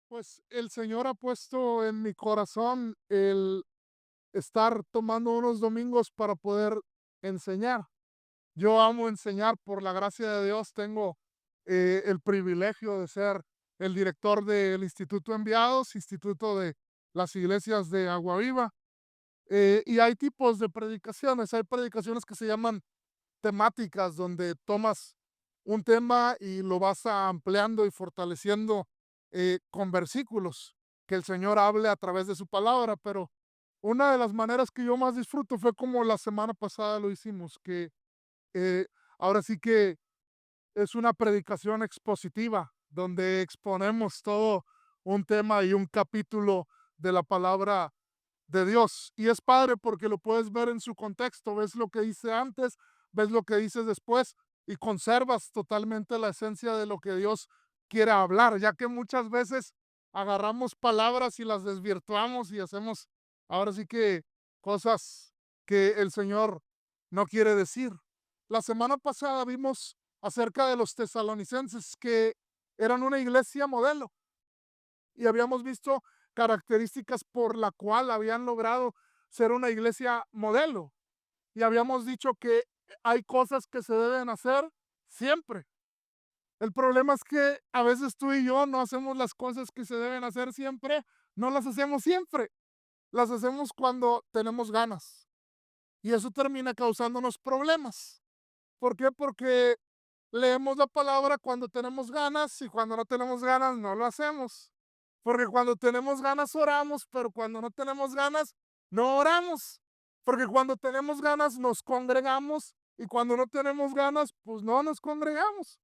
Pues el Señor ha puesto en mi corazón el estar tomando unos domingos para poder enseñar. Yo amo enseñar por la gracia de Dios. Tengo el privilegio de ser el director del Instituto Enviados, Instituto de las Iglesias de Agua Viva. Y hay tipos de predicaciones. Hay predicaciones que se llaman temáticas, donde tomas un tema y lo vas ampliando y fortaleciendo con versículos, que el Señor hable a través de su palabra. Pero una de las maneras que yo más disfruto fue como la semana pasada lo hicimos, que eh, ahora sí que es una predicación expositiva, donde exponemos todo un tema y un capítulo de la palabra de Dios. Y es padre porque lo puedes ver en su contexto, ves lo que dice antes, ves lo que dice después y conservas totalmente la esencia de lo que Dios quiere hablar, ya que muchas veces agarramos palabras y las desvirtuamos y hacemos ahora sí que cosas que el Señor no quiere decir. La semana pasada vimos acerca de los tesalonicenses, que eran una iglesia modelo, y habíamos visto características por la cual habían logrado ser una iglesia modelo. Y habíamos dicho que hay cosas que se deben hacer siempre. El problema es que a veces tú y yo no hacemos las cosas que se deben hacer siempre, no las hacemos siempre, las hacemos cuando tenemos ganas. Y eso termina causándonos problemas. ¿Por qué? Porque leemos la palabra cuando tenemos ganas y cuando no tenemos ganas no lo hacemos. Porque cuando tenemos ganas oramos, pero cuando no tenemos ganas no oramos. Porque cuando tenemos ganas nos congregamos y cuando no tenemos ganas pues no nos congregamos.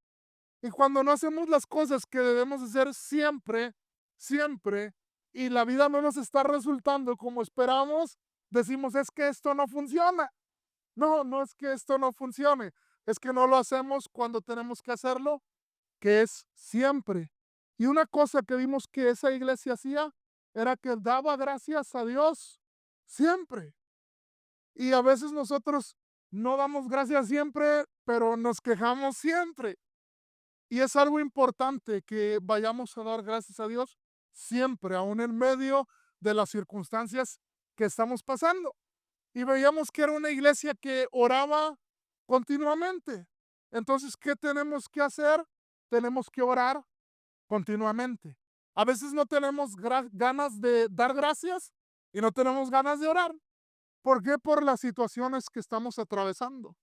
Y cuando no hacemos las cosas que debemos hacer siempre, siempre, y la vida no nos está resultando como esperamos, decimos es que esto no funciona. No, no es que esto no funcione, es que no lo hacemos cuando tenemos que hacerlo, que es siempre. Y una cosa que vimos que esa iglesia hacía era que daba gracias a Dios siempre. Y a veces nosotros no damos gracias siempre, pero nos quejamos siempre. Y es algo importante que vayamos a dar gracias a Dios siempre, aún en medio de las circunstancias que estamos pasando. Y veíamos que era una iglesia que oraba continuamente. Entonces, ¿qué tenemos que hacer? Tenemos que orar continuamente. A veces no tenemos ganas de dar gracias y no tenemos ganas de orar. ¿Por qué? Por las situaciones que estamos atravesando.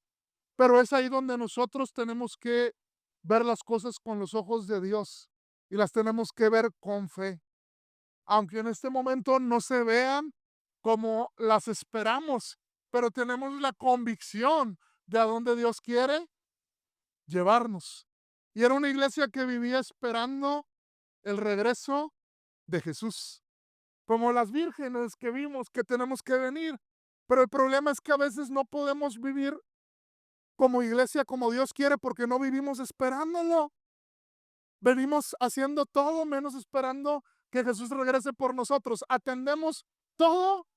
Pero es ahí donde nosotros tenemos que ver las cosas con los ojos de Dios y las tenemos que ver con fe, aunque en este momento no se vean como las esperamos, pero tenemos la convicción de a dónde Dios quiere llevarnos. Y era una iglesia que vivía esperando el regreso de Jesús, como las vírgenes que vimos que tenemos que venir. Pero el problema es que a veces no podemos vivir como iglesia como Dios quiere porque no vivimos esperándolo. Venimos haciendo todo menos esperando que Jesús regrese por nosotros. Atendemos todo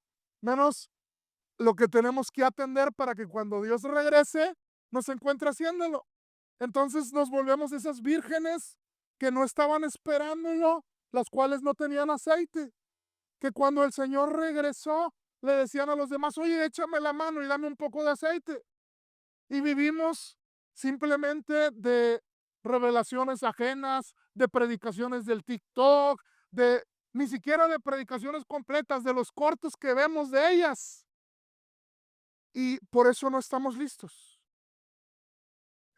menos lo que tenemos que atender para que cuando Dios regrese nos encuentre haciéndolo. Entonces nos volvemos esas vírgenes que no estaban esperándolo, las cuales no tenían aceite, que cuando el Señor regresó le decían a los demás, oye, échame la mano y dame un poco de aceite. Y vivimos simplemente de revelaciones ajenas, de predicaciones del TikTok, de ni siquiera de predicaciones completas, de los cortos que vemos de ellas. Y por eso no estamos listos.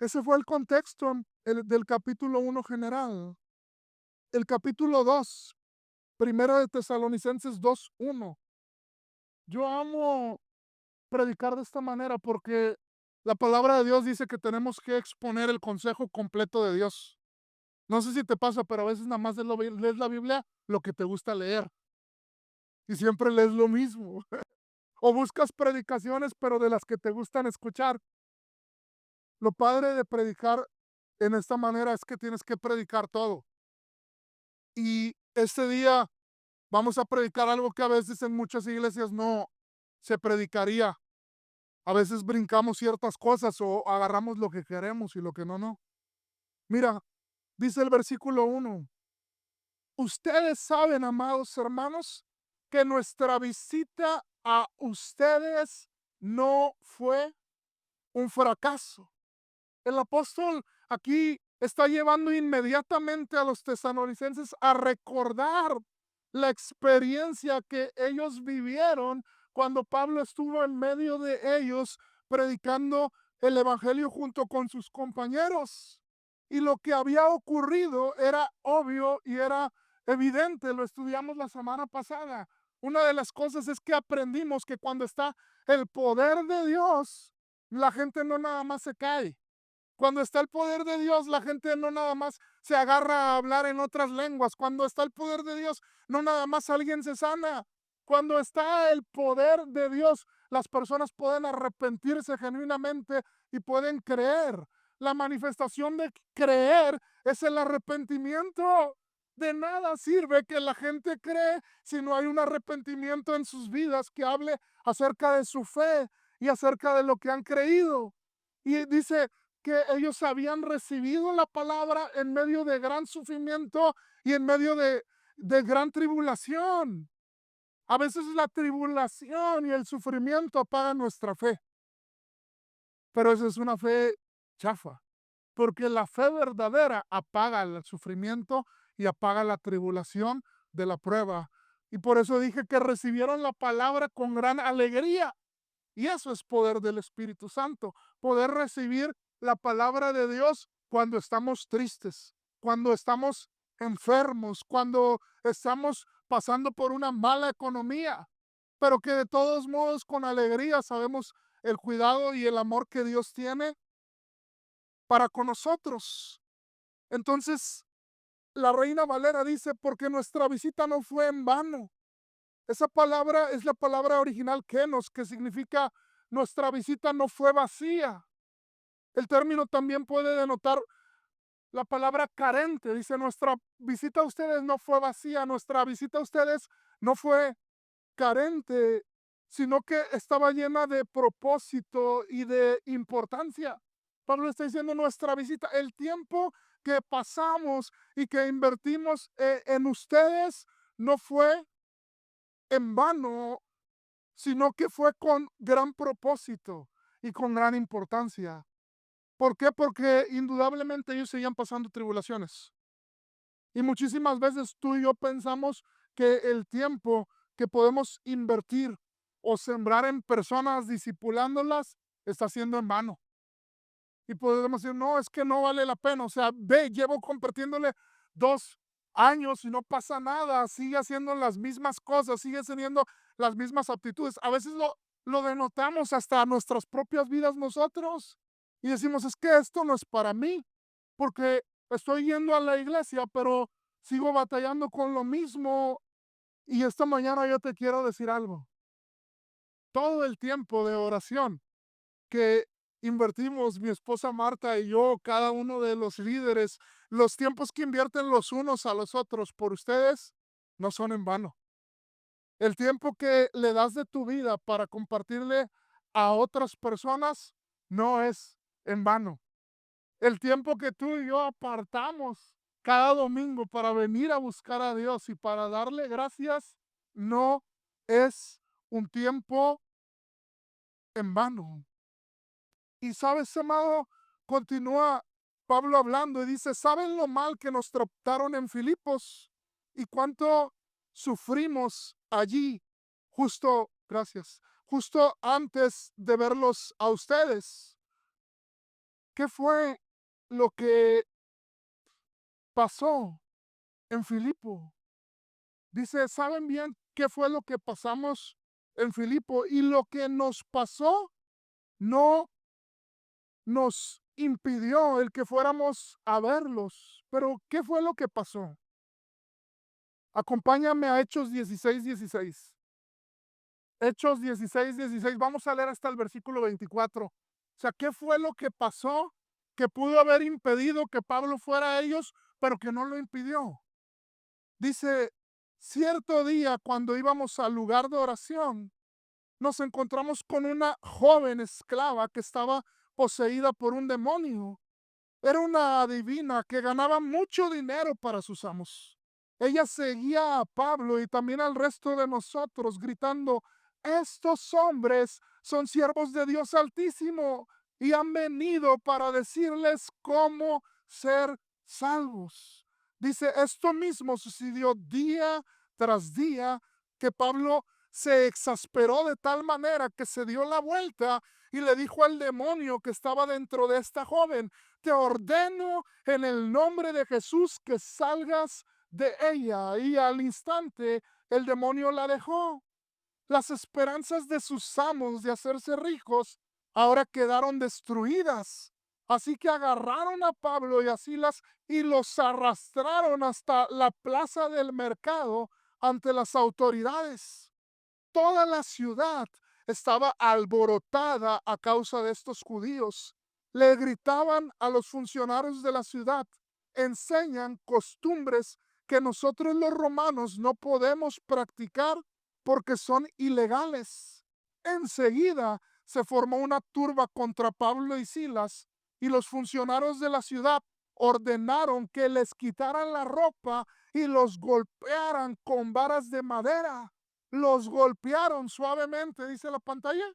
Ese fue el contexto del capítulo 1 general. El capítulo 2, primera de Tesalonicenses 2:1. Yo amo predicar de esta manera porque la palabra de Dios dice que tenemos que exponer el consejo completo de Dios. No sé si te pasa, pero a veces nada más lees la Biblia lo que te gusta leer y siempre lees lo mismo. O buscas predicaciones, pero de las que te gustan escuchar. Lo padre de predicar en esta manera es que tienes que predicar todo. Y este día vamos a predicar algo que a veces en muchas iglesias no se predicaría. A veces brincamos ciertas cosas o agarramos lo que queremos y lo que no, no. Mira, dice el versículo 1. Ustedes saben, amados hermanos, que nuestra visita a ustedes no fue un fracaso. El apóstol aquí está llevando inmediatamente a los tesalonicenses a recordar la experiencia que ellos vivieron cuando Pablo estuvo en medio de ellos predicando el evangelio junto con sus compañeros. Y lo que había ocurrido era obvio y era evidente, lo estudiamos la semana pasada. Una de las cosas es que aprendimos que cuando está el poder de Dios, la gente no nada más se cae. Cuando está el poder de Dios, la gente no nada más se agarra a hablar en otras lenguas. Cuando está el poder de Dios, no nada más alguien se sana. Cuando está el poder de Dios, las personas pueden arrepentirse genuinamente y pueden creer. La manifestación de creer es el arrepentimiento. De nada sirve que la gente cree si no hay un arrepentimiento en sus vidas que hable acerca de su fe y acerca de lo que han creído. Y dice, que ellos habían recibido la palabra en medio de gran sufrimiento y en medio de gran tribulación. A veces la tribulación y el sufrimiento apagan nuestra fe, pero esa es una fe chafa, porque la fe verdadera apaga el sufrimiento y apaga la tribulación de la prueba. Y por eso dije que recibieron la palabra con gran alegría. Y eso es poder del Espíritu Santo, poder recibir la palabra de Dios cuando estamos tristes, cuando estamos enfermos, cuando estamos pasando por una mala economía, pero que de todos modos con alegría sabemos el cuidado y el amor que Dios tiene para con nosotros. Entonces, la Reina Valera dice, porque nuestra visita no fue en vano. Esa palabra es la palabra original kenos, que significa nuestra visita no fue vacía. El término también puede denotar la palabra carente. Dice, nuestra visita a ustedes no fue vacía, nuestra visita a ustedes no fue carente, sino que estaba llena de propósito y de importancia. Pablo está diciendo, nuestra visita, el tiempo que pasamos y que invertimos en ustedes no fue en vano, sino que fue con gran propósito y con gran importancia. ¿Por qué? Porque indudablemente ellos seguían pasando tribulaciones. Y muchísimas veces tú y yo pensamos que el tiempo que podemos invertir o sembrar en personas discipulándolas está siendo en vano. Y podemos decir, no, es que no vale la pena. O sea, ve, llevo compartiéndole 2 años y no pasa nada. Sigue haciendo las mismas cosas, sigue teniendo las mismas aptitudes. A veces lo denotamos hasta nuestras propias vidas nosotros. Y decimos, es que esto no es para mí, porque estoy yendo a la iglesia, pero sigo batallando con lo mismo. Y esta mañana yo te quiero decir algo. Todo el tiempo de oración que invertimos mi esposa Marta y yo, cada uno de los líderes, los tiempos que invierten los unos a los otros por ustedes, no son en vano. El tiempo que le das de tu vida para compartirle a otras personas no es en vano. El tiempo que tú y yo apartamos cada domingo para venir a buscar a Dios y para darle gracias, no es un tiempo en vano. Y sabes, amado, continúa Pablo hablando y dice, ¿saben lo mal que nos trataron en Filipos y cuánto sufrimos allí justo, gracias, justo antes de verlos a ustedes? ¿Qué fue lo que pasó en Filipo? Dice, ¿saben bien qué fue lo que pasamos en Filipo? Y lo que nos pasó no nos impidió el que fuéramos a verlos. Pero, ¿qué fue lo que pasó? Acompáñame a Hechos 16:16. Hechos 16:16. Vamos a leer hasta el versículo 24. O sea, ¿qué fue lo que pasó que pudo haber impedido que Pablo fuera a ellos, pero que no lo impidió? Dice, cierto día cuando íbamos al lugar de oración, nos encontramos con una joven esclava que estaba poseída por un demonio. Era una adivina que ganaba mucho dinero para sus amos. Ella seguía a Pablo y también al resto de nosotros gritando, estos hombres son siervos de Dios Altísimo y han venido para decirles cómo ser salvos. Dice, esto mismo sucedió día tras día, que Pablo se exasperó de tal manera que se dio la vuelta y le dijo al demonio que estaba dentro de esta joven, te ordeno en el nombre de Jesús que salgas de ella. Y al instante el demonio la dejó. Las esperanzas de sus amos de hacerse ricos ahora quedaron destruidas. Así que agarraron a Pablo y a Silas y los arrastraron hasta la plaza del mercado ante las autoridades. Toda la ciudad estaba alborotada a causa de estos judíos. Le gritaban a los funcionarios de la ciudad, enseñan costumbres que nosotros los romanos no podemos practicar porque son ilegales. Enseguida se formó una turba contra Pablo y Silas y los funcionarios de la ciudad ordenaron que les quitaran la ropa y los golpearan con varas de madera. Los golpearon suavemente, dice la pantalla.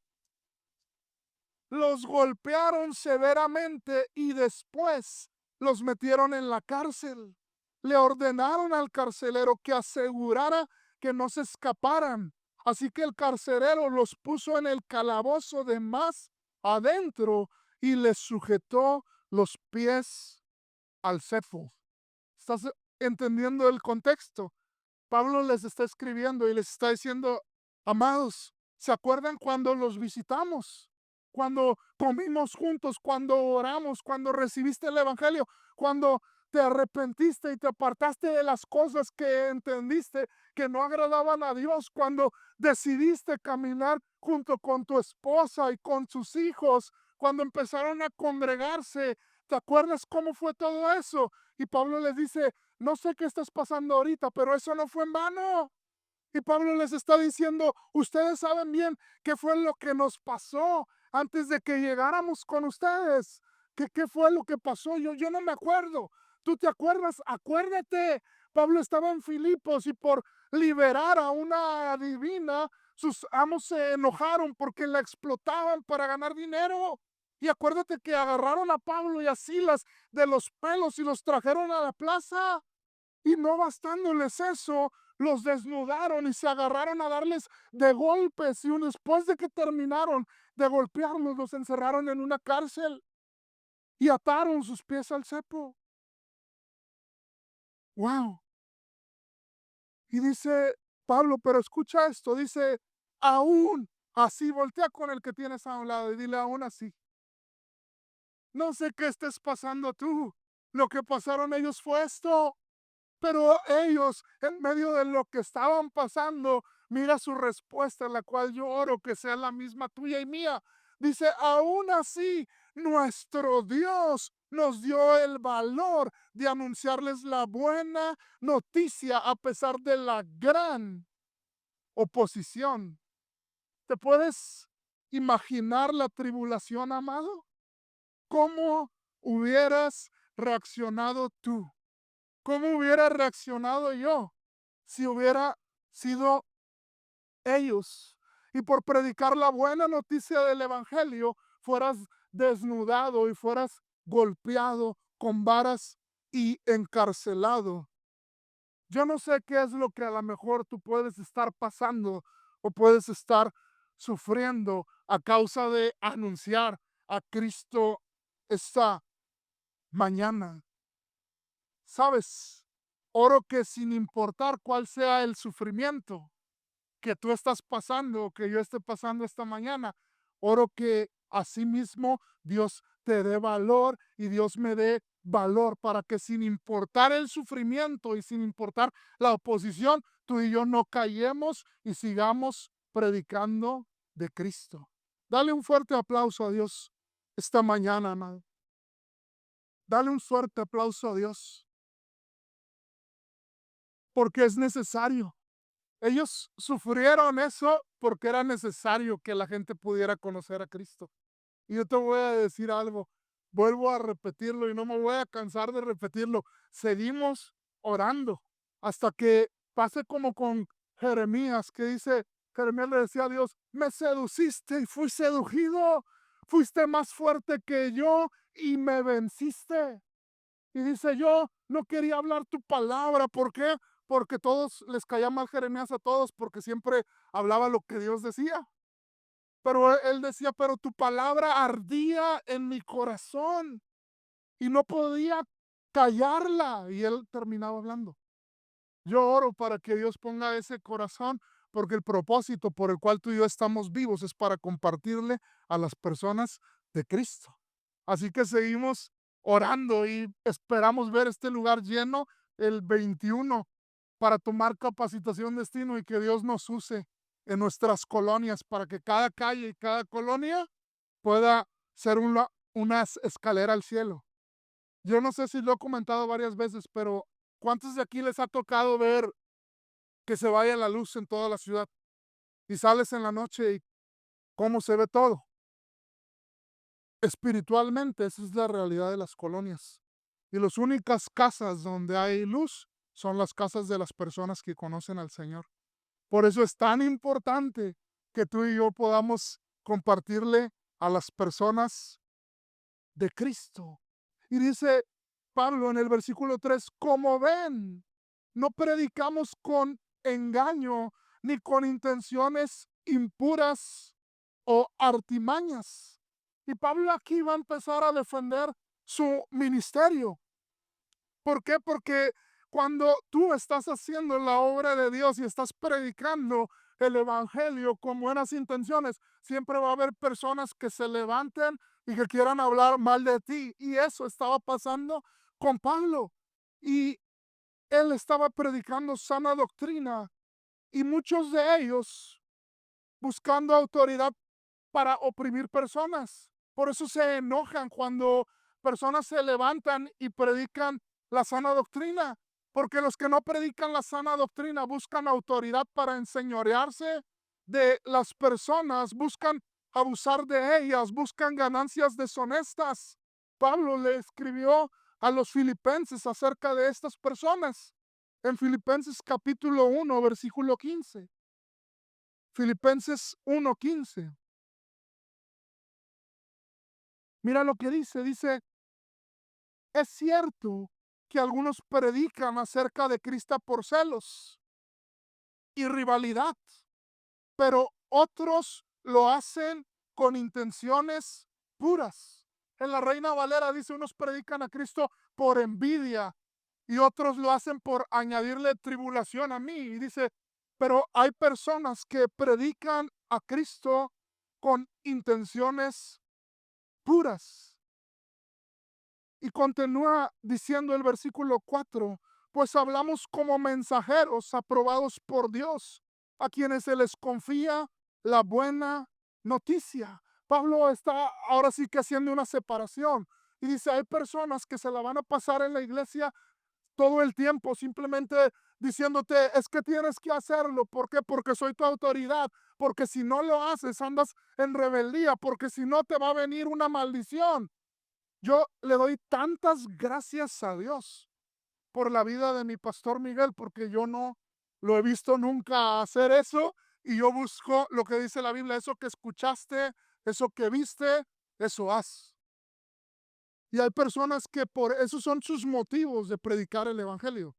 Los golpearon severamente y después los metieron en la cárcel. Le ordenaron al carcelero que asegurara que no se escaparan. Así que el carcelero los puso en el calabozo de más adentro y les sujetó los pies al cepo. ¿Estás entendiendo el contexto? Pablo les está escribiendo y les está diciendo, amados, ¿se acuerdan cuando los visitamos? Cuando comimos juntos, cuando oramos, cuando recibiste el Evangelio, cuando te arrepentiste y te apartaste de las cosas que entendiste que no agradaban a Dios, cuando decidiste caminar junto con tu esposa y con sus hijos, cuando empezaron a congregarse. ¿Te acuerdas cómo fue todo eso? Y Pablo les dice, no sé qué estás pasando ahorita, pero eso no fue en vano. Y Pablo les está diciendo, ustedes saben bien qué fue lo que nos pasó antes de que llegáramos con ustedes. ¿Qué fue lo que pasó? Yo no me acuerdo. ¿Tú te acuerdas? Acuérdate. Pablo estaba en Filipos y por liberar a una adivina, sus amos se enojaron porque la explotaban para ganar dinero. Y acuérdate que agarraron a Pablo y a Silas de los pelos y los trajeron a la plaza. Y no bastándoles eso, los desnudaron y se agarraron a darles de golpes. Y después de que terminaron de golpearlos, los encerraron en una cárcel y ataron sus pies al cepo. ¡Wow! Y dice Pablo, pero escucha esto, dice, aún así, voltea con el que tienes a un lado y dile, aún así. No sé qué estés pasando tú. Lo que pasaron ellos fue esto. Pero ellos, en medio de lo que estaban pasando, mira su respuesta, la cual yo oro que sea la misma tuya y mía. Dice, aún así, nuestro Dios nos dio el valor de anunciarles la buena noticia a pesar de la gran oposición. ¿Te puedes imaginar la tribulación, amado? ¿Cómo hubieras reaccionado tú? ¿Cómo hubiera reaccionado yo si hubiera sido ellos? Y por predicar la buena noticia del Evangelio, fueras desnudado y fueras golpeado con varas y encarcelado. Yo no sé qué es lo que a lo mejor tú puedes estar pasando o puedes estar sufriendo a causa de anunciar a Cristo esta mañana. ¿Sabes? Oro que sin importar cuál sea el sufrimiento que tú estás pasando o que yo esté pasando esta mañana, oro que asimismo Dios te dé valor y Dios me dé valor para que sin importar el sufrimiento y sin importar la oposición, tú y yo no callemos y sigamos predicando de Cristo. Dale un fuerte aplauso a Dios esta mañana, amado. Dale un fuerte aplauso a Dios porque es necesario. Ellos sufrieron eso porque era necesario que la gente pudiera conocer a Cristo. Y yo te voy a decir algo, vuelvo a repetirlo y no me voy a cansar de repetirlo. Seguimos orando. hasta que pase como con Jeremías, que dice, Jeremías le decía a Dios, me seduciste y fui seducido, fuiste más fuerte que yo y me venciste. Y dice, yo no quería hablar tu palabra. ¿Por qué? Porque todos les caía mal Jeremías a todos, porque siempre hablaba lo que Dios decía. Pero él decía, pero tu palabra ardía en mi corazón y no podía callarla. Y él terminaba hablando. Yo oro para que Dios ponga ese corazón, porque el propósito por el cual tú y yo estamos vivos es para compartirle a las personas de Cristo. Así que seguimos orando y esperamos ver este lugar lleno el 21 para tomar capacitación destino y que Dios nos use en nuestras colonias para que cada calle y cada colonia pueda ser una escalera al cielo. Yo no sé si lo he comentado varias veces, pero ¿cuántos de aquí les ha tocado ver que se vaya la luz en toda la ciudad y sales en la noche y cómo se ve todo? Espiritualmente, esa es la realidad de las colonias. Y las únicas casas donde hay luz son las casas de las personas que conocen al Señor. Por eso es tan importante que tú y yo podamos compartirle a las personas de Cristo. Y dice Pablo en el versículo 3, como ven, no predicamos con engaño ni con intenciones impuras o artimañas. Y Pablo aquí va a empezar a defender su ministerio. ¿Por qué? Porque cuando tú estás haciendo la obra de Dios y estás predicando el evangelio con buenas intenciones, siempre va a haber personas que se levanten y que quieran hablar mal de ti. Y eso estaba pasando con Pablo. Y él estaba predicando sana doctrina y muchos de ellos buscando autoridad para oprimir personas. Por eso se enojan cuando personas se levantan y predican la sana doctrina, porque los que no predican la sana doctrina buscan autoridad para enseñorearse de las personas, buscan abusar de ellas, buscan ganancias deshonestas. Pablo le escribió a los filipenses acerca de estas personas en Filipenses capítulo 1, versículo 15. Filipenses 1:15. Mira lo que dice, es cierto que algunos predican acerca de Cristo por celos y rivalidad, pero otros lo hacen con intenciones puras. En la Reina Valera dice, unos predican a Cristo por envidia y otros lo hacen por añadirle tribulación a mí. Y dice, pero hay personas que predican a Cristo con intenciones puras. Y continúa diciendo el versículo 4, pues hablamos como mensajeros aprobados por Dios, a quienes se les confía la buena noticia. Pablo está ahora sí que haciendo una separación y dice, hay personas que se la van a pasar en la iglesia todo el tiempo simplemente diciéndote, es que tienes que hacerlo. ¿Por qué? Porque soy tu autoridad. Porque si no lo haces, andas en rebeldía. Porque si no, te va a venir una maldición. Yo le doy tantas gracias a Dios por la vida de mi pastor Miguel, porque yo no lo he visto nunca hacer eso y yo busco lo que dice la Biblia, eso que escuchaste, eso que viste, eso haz. Y hay personas que por eso son sus motivos de predicar el Evangelio.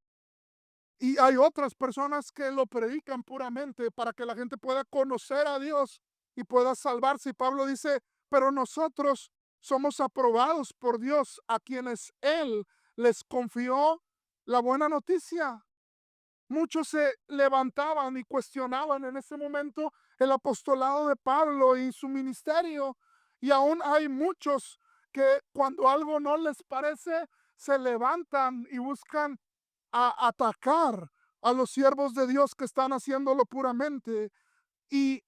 Y hay otras personas que lo predican puramente para que la gente pueda conocer a Dios y pueda salvarse. Y Pablo dice, pero nosotros somos aprobados por Dios a quienes Él les confió la buena noticia. Muchos se levantaban y cuestionaban en ese momento el apostolado de Pablo y su ministerio. Y aún hay muchos que cuando algo no les parece, se levantan y buscan a atacar a los siervos de Dios que están haciéndolo puramente. Y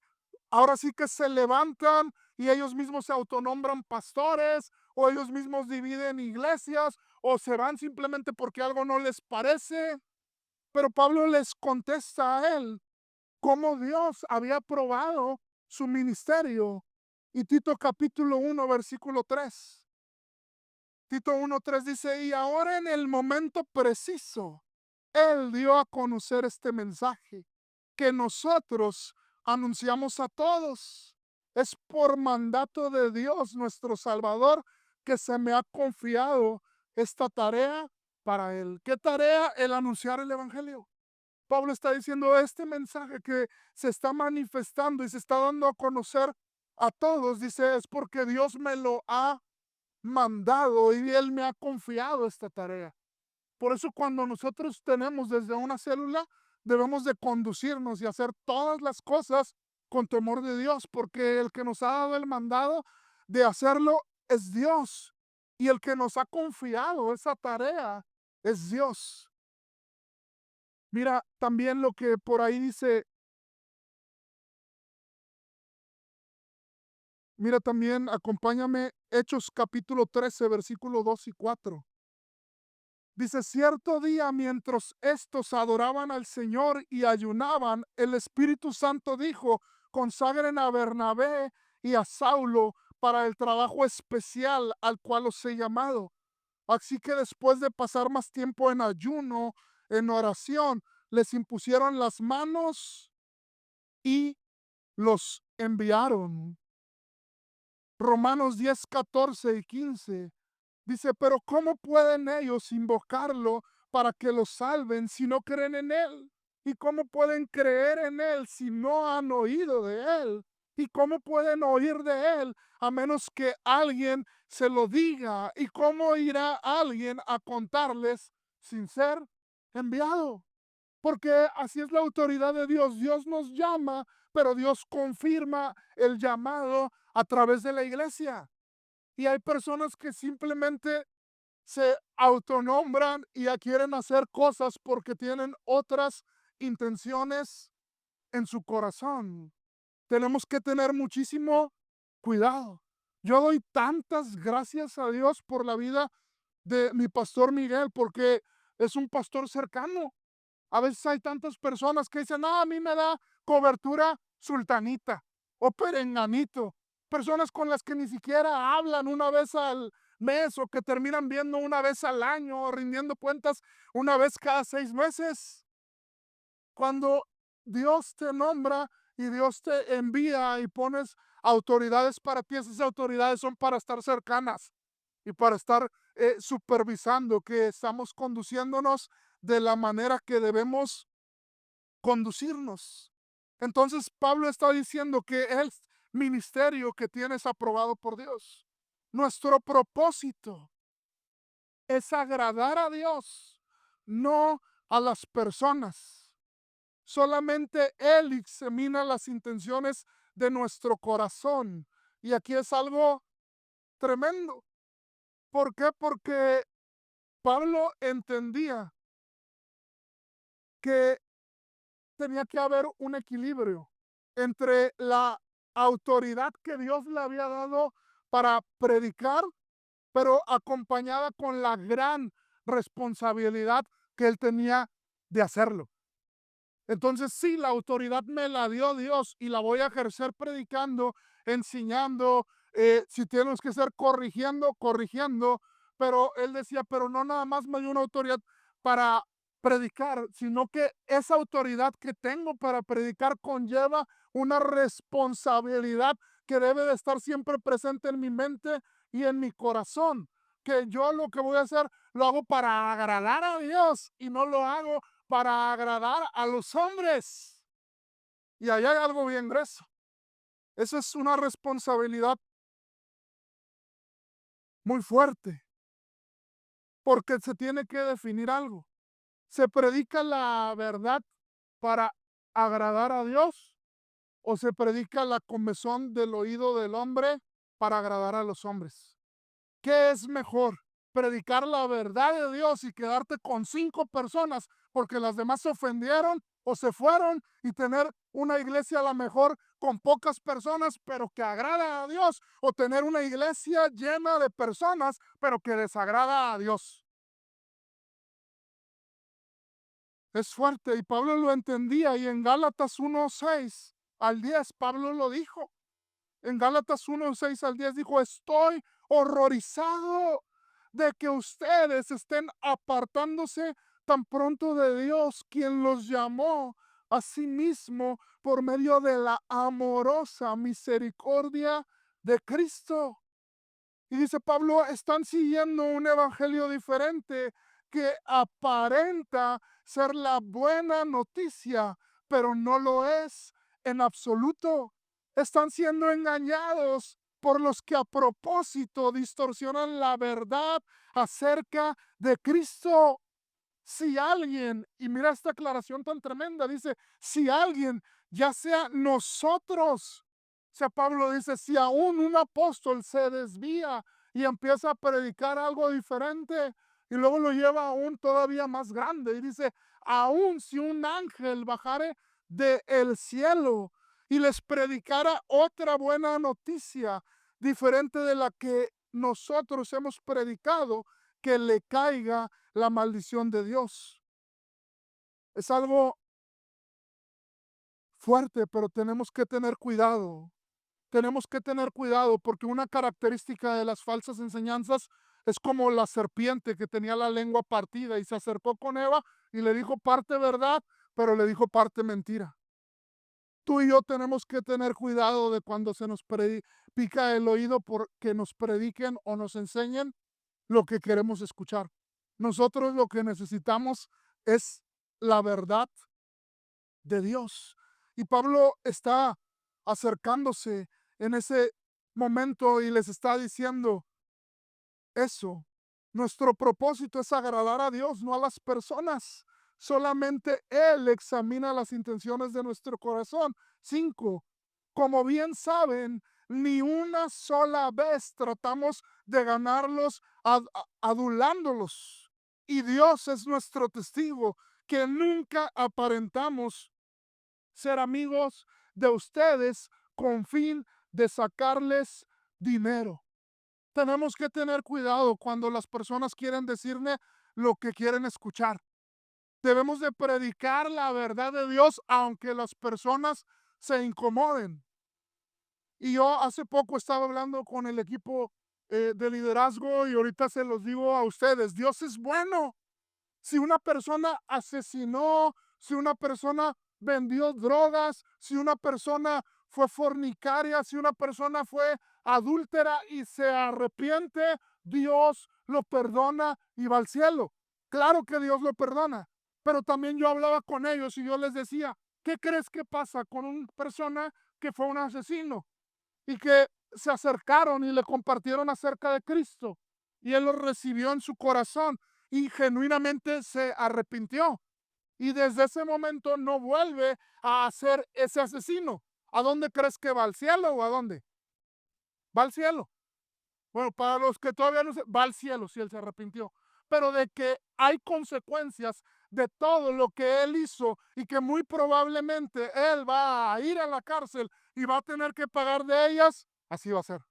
ahora sí que se levantan y ellos mismos se autonombran pastores o ellos mismos dividen iglesias o se van simplemente porque algo no les parece. Pero Pablo les contesta a él cómo Dios había aprobado su ministerio. Y Tito capítulo 1, versículo 3. Tito 1:3 dice, y ahora en el momento preciso Él dio a conocer este mensaje que nosotros anunciamos a todos. Es por mandato de Dios, nuestro Salvador, que se me ha confiado esta tarea para Él. ¿Qué tarea? El anunciar el Evangelio. Pablo está diciendo este mensaje que se está manifestando y se está dando a conocer a todos. Dice, es porque Dios me lo ha mandado y Él me ha confiado esta tarea. Por eso cuando nosotros tenemos desde una célula, debemos de conducirnos y hacer todas las cosas con temor de Dios, porque el que nos ha dado el mandado de hacerlo es Dios. Y el que nos ha confiado esa tarea es Dios. Mira también lo que por ahí dice, mira también, acompáñame, Hechos capítulo 13, versículo 2 y 4. Dice, cierto día mientras estos adoraban al Señor y ayunaban, el Espíritu Santo dijo, consagren a Bernabé y a Saulo para el trabajo especial al cual os he llamado. Así que después de pasar más tiempo en ayuno, en oración, les impusieron las manos y los enviaron. Romanos 10, 14 y 15. Dice, pero ¿cómo pueden ellos invocarlo para que los salven si no creen en Él? ¿Y cómo pueden creer en Él si no han oído de Él? ¿Y cómo pueden oír de Él a menos que alguien se lo diga? ¿Y cómo irá alguien a contarles sin ser enviado? Porque así es la autoridad de Dios. Dios nos llama, pero Dios confirma el llamado a través de la iglesia. Y hay personas que simplemente se autonombran y ya quieren hacer cosas porque tienen otras intenciones en su corazón. Tenemos que tener muchísimo cuidado. Yo doy tantas gracias a Dios por la vida de mi pastor Miguel porque es un pastor cercano. A veces hay tantas personas que dicen, no, a mí me da cobertura sultanita o perenganito. Personas con las que ni siquiera hablan una vez al mes o que terminan viendo una vez al año o rindiendo cuentas una vez cada 6 meses. Cuando Dios te nombra y Dios te envía y pones autoridades para ti, esas autoridades son para estar cercanas y para estar supervisando que estamos conduciéndonos de la manera que debemos conducirnos. Entonces Pablo está diciendo que el ministerio que tienes aprobado por Dios, nuestro propósito es agradar a Dios, no a las personas. Solamente Él examina las intenciones de nuestro corazón. Y aquí es algo tremendo. ¿Por qué? Porque Pablo entendía que tenía que haber un equilibrio entre la autoridad que Dios le había dado para predicar, pero acompañada con la gran responsabilidad que él tenía de hacerlo. Entonces sí, la autoridad me la dio Dios y la voy a ejercer predicando, enseñando, si tienes que ser corrigiendo, corrigiendo, pero él decía, pero no nada más me dio una autoridad para predicar, sino que esa autoridad que tengo para predicar conlleva una responsabilidad que debe de estar siempre presente en mi mente y en mi corazón, que yo lo que voy a hacer lo hago para agradar a Dios y no lo hago para agradar a los hombres. Y ahí hay algo bien grueso. Esa es una responsabilidad muy fuerte, porque se tiene que definir algo. ¿Se predica la verdad para agradar a Dios o se predica la comezón del oído del hombre para agradar a los hombres? ¿Qué es mejor? ¿Predicar la verdad de Dios y quedarte con 5 personas porque las demás se ofendieron o se fueron y tener una iglesia a lo mejor con pocas personas pero que agrada a Dios, o tener una iglesia llena de personas pero que desagrada a Dios? Es fuerte y Pablo lo entendía, y en Gálatas 1:6 al 10 Pablo lo dijo. En Gálatas 1:6 al 10 dijo, estoy horrorizado de que ustedes estén apartándose tan pronto de Dios, quien los llamó a sí mismo por medio de la amorosa misericordia de Cristo. Y dice Pablo, están siguiendo un evangelio diferente que aparenta ser la buena noticia, pero no lo es en absoluto. Están siendo engañados por los que a propósito distorsionan la verdad acerca de Cristo. Si alguien, y mira esta aclaración tan tremenda, dice, si alguien, ya sea nosotros, o sea, Pablo dice, si aún un apóstol se desvía y empieza a predicar algo diferente, y luego lo lleva aún todavía más grande, y dice, aún si un ángel bajare del cielo y les predicara otra buena noticia diferente de la que nosotros hemos predicado, que le caiga la maldición de Dios. Es algo fuerte, pero tenemos que tener cuidado. Tenemos que tener cuidado porque una característica de las falsas enseñanzas es como la serpiente que tenía la lengua partida y se acercó con Eva y le dijo parte verdad, pero le dijo parte mentira. Tú y yo tenemos que tener cuidado de cuando se nos pica el oído porque nos prediquen o nos enseñen lo que queremos escuchar. Nosotros lo que necesitamos es la verdad de Dios. Y Pablo está acercándose en ese momento y les está diciendo eso. Nuestro propósito es agradar a Dios, no a las personas. Solamente Él examina las intenciones de nuestro corazón. 5. Como bien saben, ni una sola vez tratamos de ganarlos adulándolos. Y Dios es nuestro testigo, que nunca aparentamos ser amigos de ustedes con fin de sacarles dinero. Tenemos que tener cuidado cuando las personas quieren decirle lo que quieren escuchar. Debemos de predicar la verdad de Dios aunque las personas se incomoden. Y yo hace poco estaba hablando con el equipo de liderazgo y ahorita se los digo a ustedes, Dios es bueno. Si una persona asesinó, si una persona vendió drogas, si una persona fue fornicaria, si una persona fue adúltera y se arrepiente, Dios lo perdona y va al cielo. Claro que Dios lo perdona, pero también yo hablaba con ellos y yo les decía, ¿qué crees que pasa con una persona que fue un asesino y que se acercaron y le compartieron acerca de Cristo y él lo recibió en su corazón y genuinamente se arrepintió? Y desde ese momento no vuelve a ser ese asesino. ¿A dónde crees que va? ¿Al cielo o a dónde? Va al cielo. Bueno, para los que todavía no se, va al cielo si él se arrepintió. Pero de que hay consecuencias de todo lo que él hizo y que muy probablemente él va a ir a la cárcel y va a tener que pagar de ellas, así va a ser.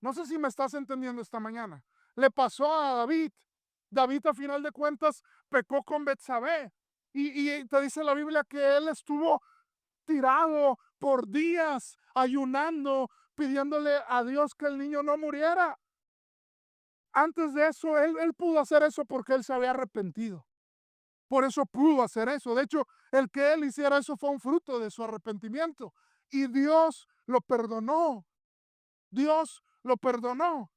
No sé si me estás entendiendo esta mañana. Le pasó a David. David, a final de cuentas, pecó con Betsabé. Y te dice la Biblia que él estuvo tirado por días, ayunando, pidiéndole a Dios que el niño no muriera. Antes de eso, él pudo hacer eso porque él se había arrepentido. Por eso pudo hacer eso. De hecho, el que él hiciera eso fue un fruto de su arrepentimiento. Y Dios lo perdonó. Dios lo perdonó.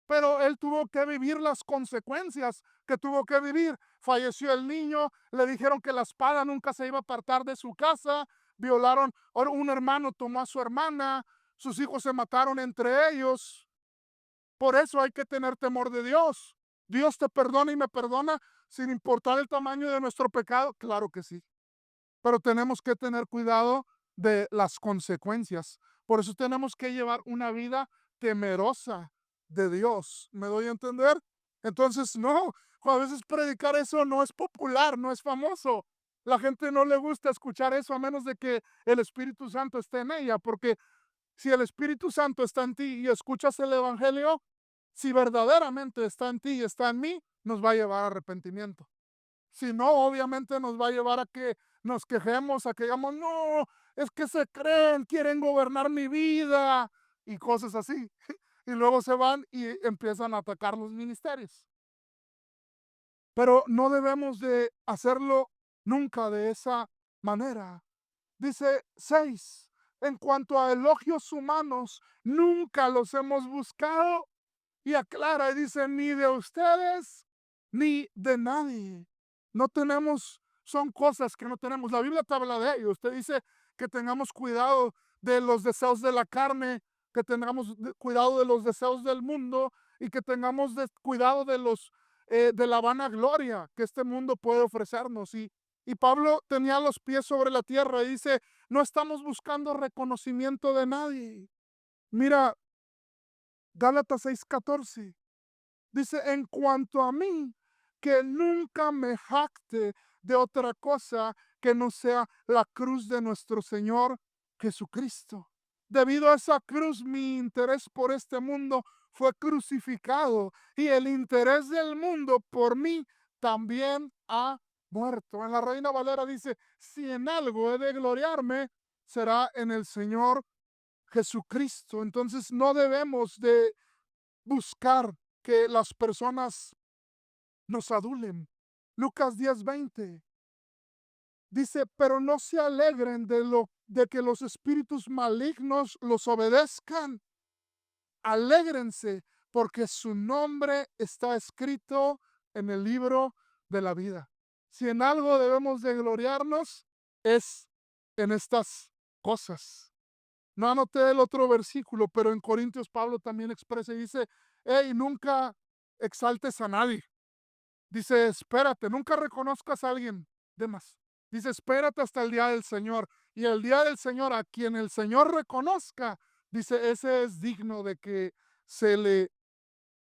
Pero él tuvo que vivir las consecuencias que tuvo que vivir. Falleció el niño, le dijeron que la espada nunca se iba a apartar de su casa, violaron, un hermano tomó a su hermana, sus hijos se mataron entre ellos. Por eso hay que tener temor de Dios. Dios te perdona y me perdona sin importar el tamaño de nuestro pecado. Claro que sí. Pero tenemos que tener cuidado de las consecuencias. Por eso tenemos que llevar una vida temerosa de Dios. ¿Me doy a entender? Entonces, no, a veces predicar eso no es popular, no es famoso. La gente no le gusta escuchar eso a menos de que el Espíritu Santo esté en ella, porque si el Espíritu Santo está en ti y escuchas el Evangelio, si verdaderamente está en ti y está en mí, nos va a llevar a arrepentimiento. Si no, obviamente nos va a llevar a que nos quejemos, a que digamos, no, es que se creen, quieren gobernar mi vida y cosas así. Y luego se van y empiezan a atacar los ministerios. pero no debemos de hacerlo nunca de esa manera. Dice 6, en cuanto a elogios humanos, nunca los hemos buscado, y aclara y dice, ni de ustedes, ni de nadie. No tenemos, son cosas que no tenemos. La Biblia te habla de ello. Usted dice que tengamos cuidado de los deseos de la carne, que tengamos cuidado de los deseos del mundo y que tengamos cuidado de los de la vanagloria que este mundo puede ofrecernos. Y Pablo tenía los pies sobre la tierra y dice, no estamos buscando reconocimiento de nadie. Mira, Gálatas 6:14 dice, en cuanto a mí, que nunca me jacte de otra cosa que no sea la cruz de nuestro Señor Jesucristo. Debido a esa cruz, mi interés por este mundo fue crucificado y el interés del mundo por mí también ha muerto. En la Reina Valera dice, si en algo he de gloriarme, será en el Señor Jesucristo. Entonces no debemos de buscar que las personas nos adulen. Lucas 10:20 dice, pero no se alegren de que los espíritus malignos los obedezcan. Alégrense porque su nombre está escrito en el libro de la vida. Si en algo debemos de gloriarnos es en estas cosas. No anoté el otro versículo, pero en Corintios Pablo también expresa y dice, hey, nunca exaltes a nadie. Dice, espérate, nunca reconozcas a alguien de más. Dice, espérate hasta el día del Señor. Y el día del Señor, a quien el Señor reconozca, dice, ese es digno de que se le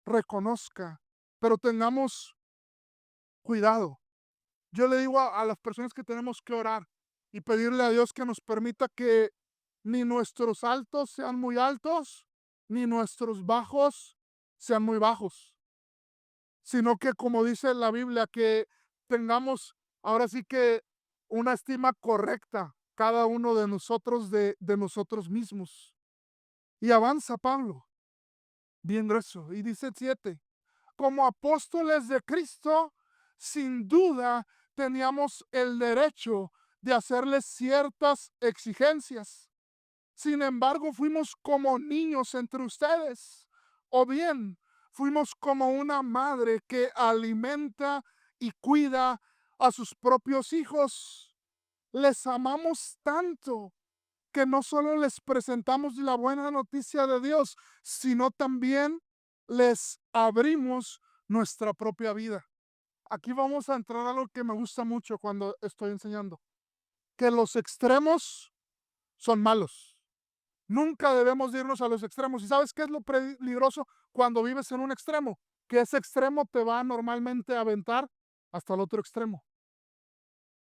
reconozca. Pero tengamos cuidado. Yo le digo a las personas que tenemos que orar y pedirle a Dios que nos permita que ni nuestros altos sean muy altos, ni nuestros bajos sean muy bajos, sino que como dice la Biblia, que tengamos ahora sí que una estima correcta cada uno de nosotros de nosotros mismos. Y avanza Pablo, bien grueso, y dice 7, como apóstoles de Cristo, sin duda teníamos el derecho de hacerles ciertas exigencias. Sin embargo, fuimos como niños entre ustedes, o bien fuimos como una madre que alimenta y cuida a sus propios hijos. Les amamos tanto que no solo les presentamos la buena noticia de Dios, sino también les abrimos nuestra propia vida. Aquí vamos a entrar a lo que me gusta mucho cuando estoy enseñando, que los extremos son malos. Nunca debemos irnos a los extremos. ¿Y sabes qué es lo peligroso cuando vives en un extremo? Que ese extremo te va normalmente a aventar hasta el otro extremo.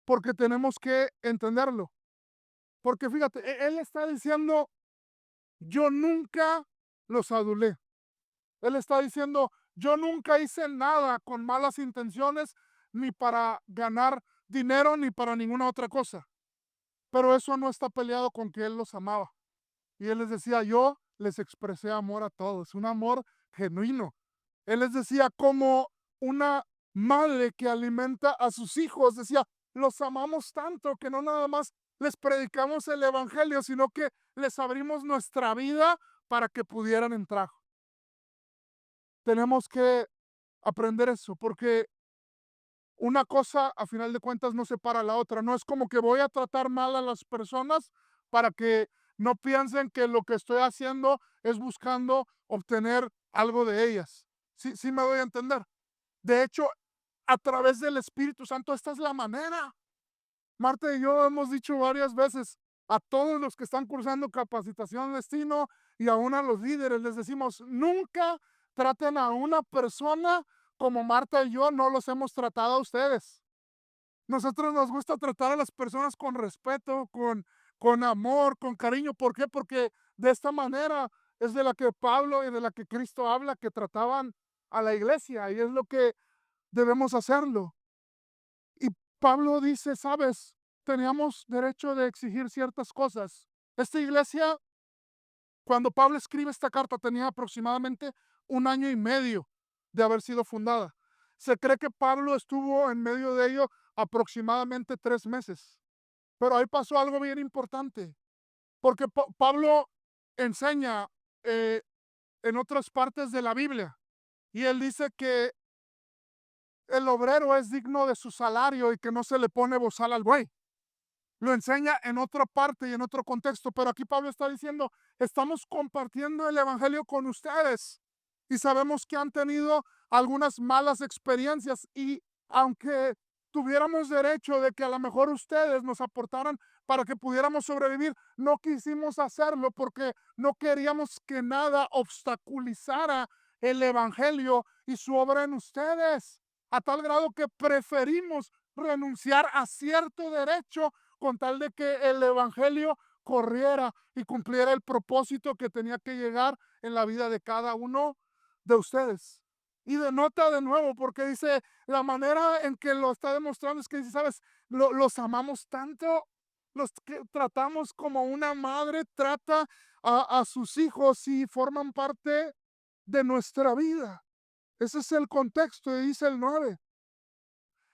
Porque tenemos que entenderlo. Porque fíjate, él está diciendo, yo nunca los adulé. Él está diciendo, yo nunca hice nada con malas intenciones, ni para ganar dinero, ni para ninguna otra cosa. Pero eso no está peleado con que él los amaba. Y él les decía, yo les expresé amor a todos, un amor genuino. Él les decía como una madre que alimenta a sus hijos, decía, los amamos tanto que no nada más les predicamos el evangelio, sino que les abrimos nuestra vida para que pudieran entrar. Tenemos que aprender eso, porque una cosa a final de cuentas no separa la otra. No es como que voy a tratar mal a las personas para que no piensen que lo que estoy haciendo es buscando obtener algo de ellas. Sí, sí me doy a entender. De hecho, a través del Espíritu Santo, esta es la manera. Marta y yo hemos dicho varias veces a todos los que están cursando capacitación de destino y aún a los líderes, les decimos, nunca traten a una persona como Marta y yo no los hemos tratado a ustedes. Nosotros nos gusta tratar a las personas con respeto, con amor, con cariño. ¿Por qué? Porque de esta manera es de la que Pablo y de la que Cristo habla, que trataban a la iglesia y es lo que debemos hacerlo. Y Pablo dice, sabes, teníamos derecho de exigir ciertas cosas. Esta iglesia, cuando Pablo escribe esta carta, tenía aproximadamente 1 año y medio de haber sido fundada. Se cree que Pablo estuvo en medio de ello aproximadamente 3 meses. Pero ahí pasó algo bien importante, porque Pablo enseña eh, en otras partes de la Biblia y él dice que el obrero es digno de su salario y que no se le pone bozal al buey. Lo enseña en otra parte y en otro contexto, pero aquí Pablo está diciendo, estamos compartiendo el Evangelio con ustedes y sabemos que han tenido algunas malas experiencias y aunque tuviéramos derecho de que a lo mejor ustedes nos aportaran para que pudiéramos sobrevivir, no quisimos hacerlo porque no queríamos que nada obstaculizara el Evangelio y su obra en ustedes, a tal grado que preferimos renunciar a cierto derecho con tal de que el Evangelio corriera y cumpliera el propósito que tenía que llegar en la vida de cada uno de ustedes. Y denota de nuevo, porque dice, la manera en que lo está demostrando es que dice, sabes, los amamos tanto, los que tratamos como una madre trata a sus hijos y forman parte de nuestra vida. Ese es el contexto, y dice el 9.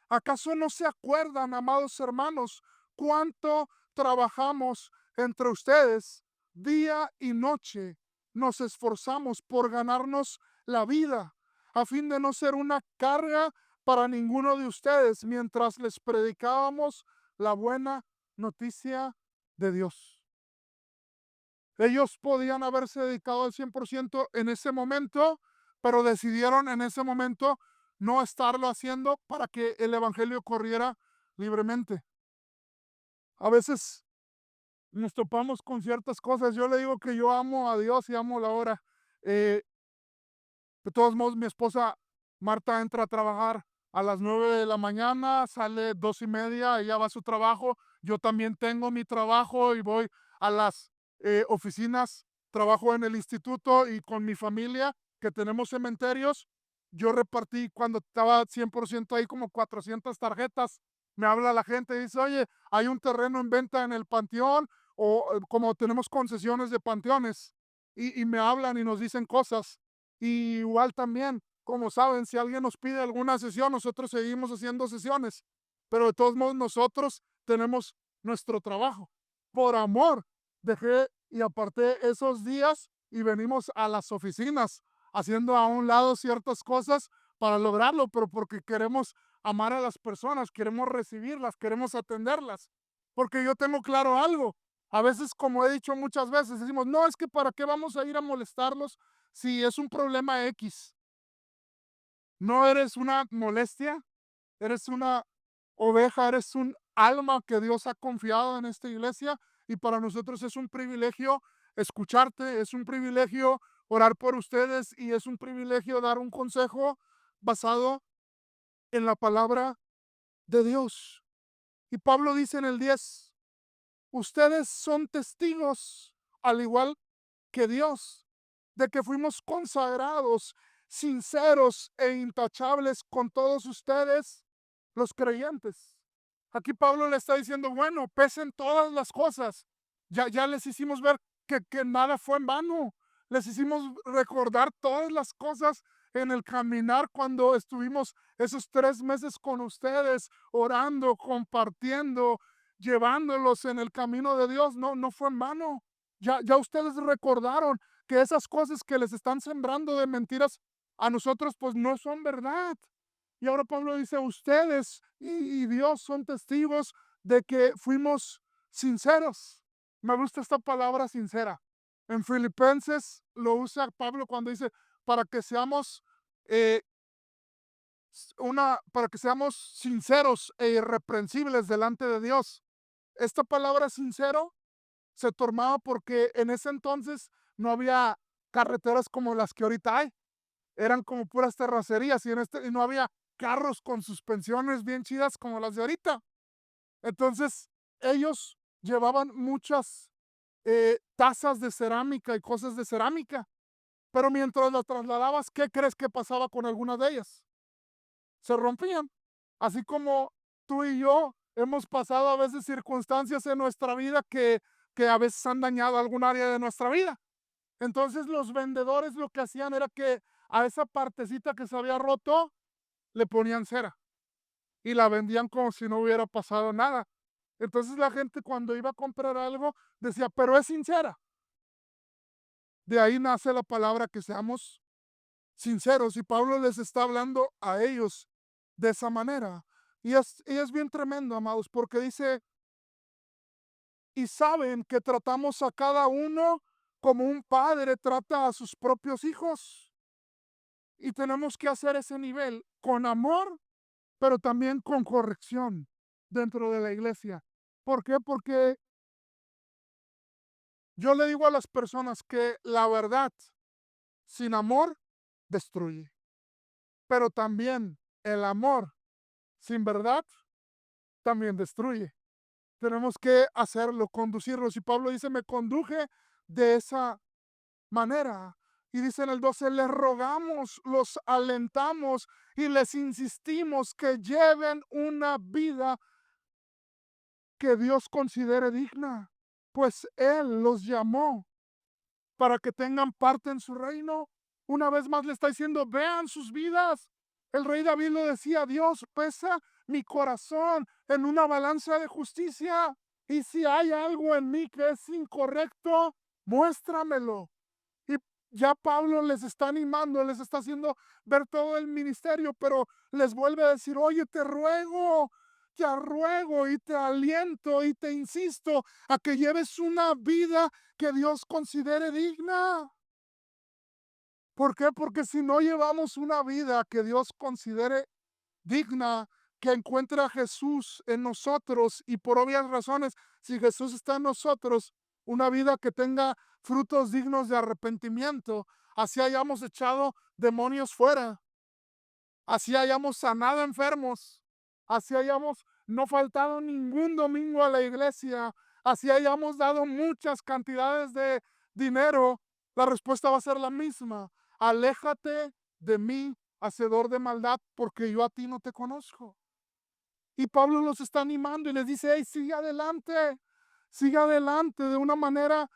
¿Acaso no se acuerdan, amados hermanos, cuánto trabajamos entre ustedes día y noche? Nos esforzamos por ganarnos la vida, a fin de no ser una carga para ninguno de ustedes mientras les predicábamos la buena noticia de Dios. Ellos podían haberse dedicado al 100% en ese momento, pero decidieron en ese momento no estarlo haciendo para que el evangelio corriera libremente. A veces nos topamos con ciertas cosas. Yo le digo que yo amo a Dios y amo la hora. Eh, de todos modos, mi esposa Marta entra a trabajar a las 9 de la mañana, sale 2:30, ella va a su trabajo. Yo también tengo mi trabajo y voy a las oficinas, trabajo en el instituto y con mi familia, que tenemos cementerios. Yo repartí cuando estaba 100% ahí como 400 tarjetas. Me habla la gente y dice, oye, hay un terreno en venta en el panteón o como tenemos concesiones de panteones y me hablan y nos dicen cosas. Y igual también, como saben, si alguien nos pide alguna sesión, nosotros seguimos haciendo sesiones, pero de todos modos nosotros tenemos nuestro trabajo. Por amor, dejé y aparté esos días y venimos a las oficinas, haciendo a un lado ciertas cosas para lograrlo, pero porque queremos amar a las personas, queremos recibirlas, queremos atenderlas. Porque yo tengo claro algo. A veces, como he dicho muchas veces, decimos, no, es que para qué vamos a ir a molestarlos si es un problema X. No eres una molestia, eres una oveja, eres un alma que Dios ha confiado en esta iglesia y para nosotros es un privilegio escucharte, es un privilegio orar por ustedes y es un privilegio dar un consejo basado en la palabra de Dios. Y Pablo dice en el 10, ustedes son testigos, al igual que Dios, de que fuimos consagrados, sinceros e intachables con todos ustedes, los creyentes. Aquí Pablo le está diciendo, bueno, pesen todas las cosas. Ya les hicimos ver que nada fue en vano. Les hicimos recordar todas las cosas en el caminar cuando estuvimos esos 3 meses con ustedes, orando, compartiendo, llevándolos en el camino de Dios. No, no fue en vano. Ya ustedes recordaron que esas cosas que les están sembrando de mentiras a nosotros, pues no son verdad. Y ahora Pablo dice, ustedes y Dios son testigos de que fuimos sinceros. Me gusta esta palabra sincera. En Filipenses lo usa Pablo cuando dice, para que seamos eh, para que seamos sinceros e irreprensibles delante de Dios. Esta palabra sincero se tomaba porque en ese entonces no había carreteras como las que ahorita hay. Eran como puras terracerías y no había carros con suspensiones bien chidas como las de ahorita. Entonces, ellos llevaban muchas tazas de cerámica y cosas de cerámica, pero mientras las trasladabas, ¿qué crees que pasaba con algunas de ellas? Se rompían. Así como tú y yo hemos pasado a veces circunstancias en nuestra vida que a veces han dañado algún área de nuestra vida. Entonces los vendedores lo que hacían era que a esa partecita que se había roto, le ponían cera y la vendían como si no hubiera pasado nada. Entonces la gente cuando iba a comprar algo decía, pero es sincera. De ahí nace la palabra que seamos sinceros y Pablo les está hablando a ellos de esa manera. Y es bien tremendo, amados, porque dice, y saben que tratamos a cada uno como un padre trata a sus propios hijos. Y tenemos que hacer ese nivel con amor, pero también con corrección dentro de la iglesia. ¿Por qué? Porque yo le digo a las personas que la verdad sin amor destruye, pero también el amor sin verdad también destruye. Tenemos que hacerlo, conducirlos. Y Pablo dice, me conduje de esa manera. Y dice en el 12, les rogamos, los alentamos y les insistimos que lleven una vida que Dios considere digna, pues Él los llamó para que tengan parte en su reino. Una vez más le está diciendo, vean sus vidas. El rey David lo decía, Dios pesa mi corazón en una balanza de justicia. Y si hay algo en mí que es incorrecto, muéstramelo. Y ya Pablo les está animando, les está haciendo ver todo el ministerio, pero les vuelve a decir, oye, te ruego y te aliento y te insisto a que lleves una vida que Dios considere digna. ¿Por qué? Porque si no llevamos una vida que Dios considere digna, que encuentre a Jesús en nosotros y por obvias razones, si Jesús está en nosotros, una vida que tenga frutos dignos de arrepentimiento, así hayamos echado demonios fuera, así hayamos sanado enfermos, así hayamos no faltado ningún domingo a la iglesia, así hayamos dado muchas cantidades de dinero, la respuesta va a ser la misma. Aléjate de mí, hacedor de maldad, porque yo a ti no te conozco. Y Pablo los está animando y les dice, hey, sigue adelante de una manera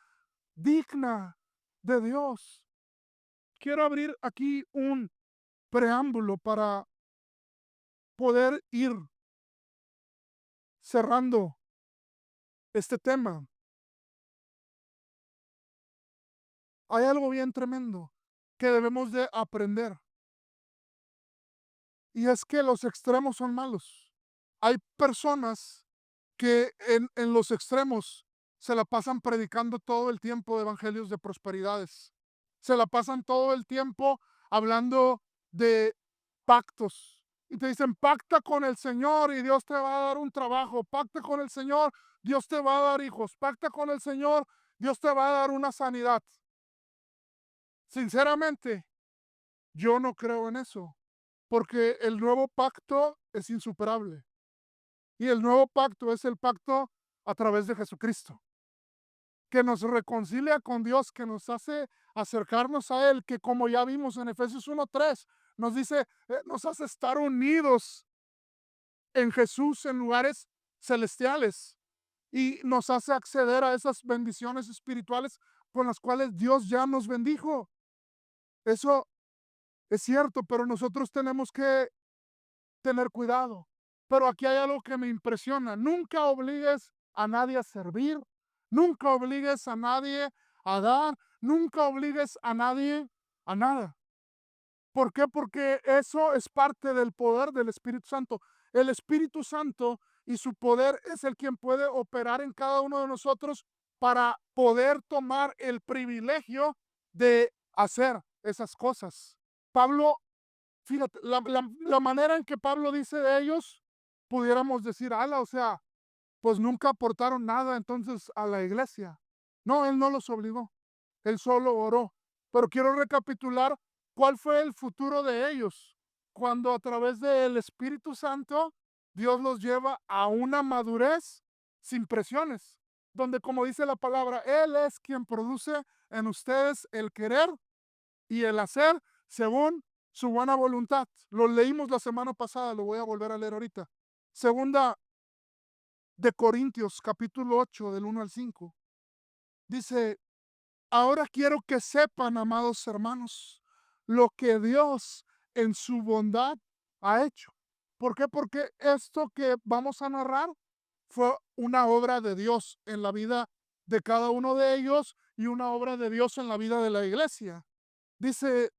digna de Dios. Quiero abrir aquí un preámbulo para poder ir cerrando este tema. Hay algo bien tremendo que debemos de aprender y es que los extremos son malos. Hay personas que en los extremos se la pasan predicando todo el tiempo de evangelios de prosperidades. Se la pasan todo el tiempo hablando de pactos. Y te dicen, pacta con el Señor y Dios te va a dar un trabajo. Pacta con el Señor, Dios te va a dar hijos. Pacta con el Señor, Dios te va a dar una sanidad. Sinceramente, yo no creo en eso, porque el nuevo pacto es insuperable. Y el nuevo pacto es el pacto a través de Jesucristo, que nos reconcilia con Dios, que nos hace acercarnos a Él, que como ya vimos en Efesios 1:3, nos dice, nos hace estar unidos en Jesús en lugares celestiales y nos hace acceder a esas bendiciones espirituales con las cuales Dios ya nos bendijo. Eso es cierto, pero nosotros tenemos que tener cuidado. Pero aquí hay algo que me impresiona. Nunca obligues a nadie a servir, nunca obligues a nadie a dar, nunca obligues a nadie a nada. ¿Por qué? Porque eso es parte del poder del Espíritu Santo. El Espíritu Santo y su poder es el quien puede operar en cada uno de nosotros para poder tomar el privilegio de hacer esas cosas. Pablo, fíjate, la manera en que Pablo dice de ellos, pudiéramos decir, ala, o sea, pues nunca aportaron nada entonces a la iglesia. No, él no los obligó, él solo oró. Pero quiero recapitular cuál fue el futuro de ellos cuando a través del Espíritu Santo Dios los lleva a una madurez sin presiones, donde como dice la palabra, Él es quien produce en ustedes el querer y el hacer según su buena voluntad. Lo leímos la semana pasada, lo voy a volver a leer ahorita. Segunda de Corintios, capítulo 8, del 1 al 5. Dice, ahora quiero que sepan, amados hermanos, lo que Dios en su bondad ha hecho. ¿Por qué? Porque esto que vamos a narrar fue una obra de Dios en la vida de cada uno de ellos y una obra de Dios en la vida de la iglesia. Dice,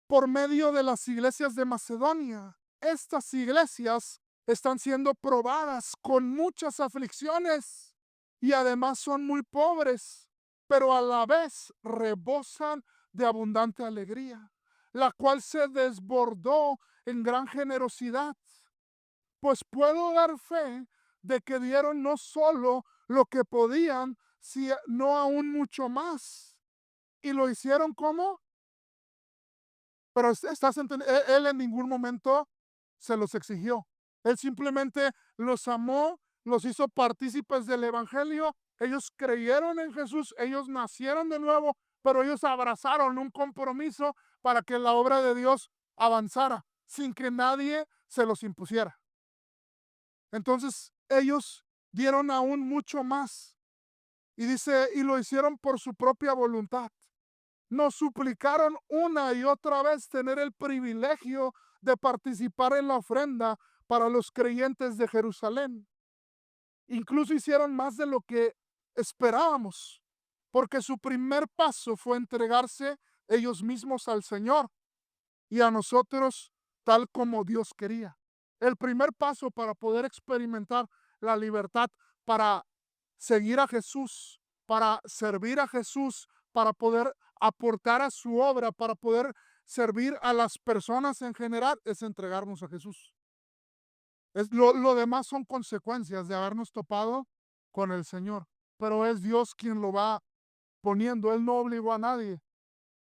por medio de las iglesias de Macedonia. Estas iglesias están siendo probadas con muchas aflicciones y además son muy pobres, pero a la vez rebosan de abundante alegría, la cual se desbordó en gran generosidad. Pues puedo dar fe de que dieron no solo lo que podían, sino aún mucho más. Y lo hicieron como, pero él en ningún momento se los exigió. Él simplemente los amó, los hizo partícipes del evangelio. Ellos creyeron en Jesús, ellos nacieron de nuevo, pero ellos abrazaron un compromiso para que la obra de Dios avanzara sin que nadie se los impusiera. Entonces ellos dieron aún mucho más. Y dice, y lo hicieron por su propia voluntad. Nos suplicaron una y otra vez tener el privilegio de participar en la ofrenda para los creyentes de Jerusalén. Incluso hicieron más de lo que esperábamos, porque su primer paso fue entregarse ellos mismos al Señor y a nosotros tal como Dios quería. El primer paso para poder experimentar la libertad, para seguir a Jesús, para servir a Jesús, para poder aportar a su obra, para poder servir a las personas en general, es entregarnos a Jesús. Lo demás son consecuencias de habernos topado con el Señor, pero es Dios quien lo va poniendo, Él no obligó a nadie.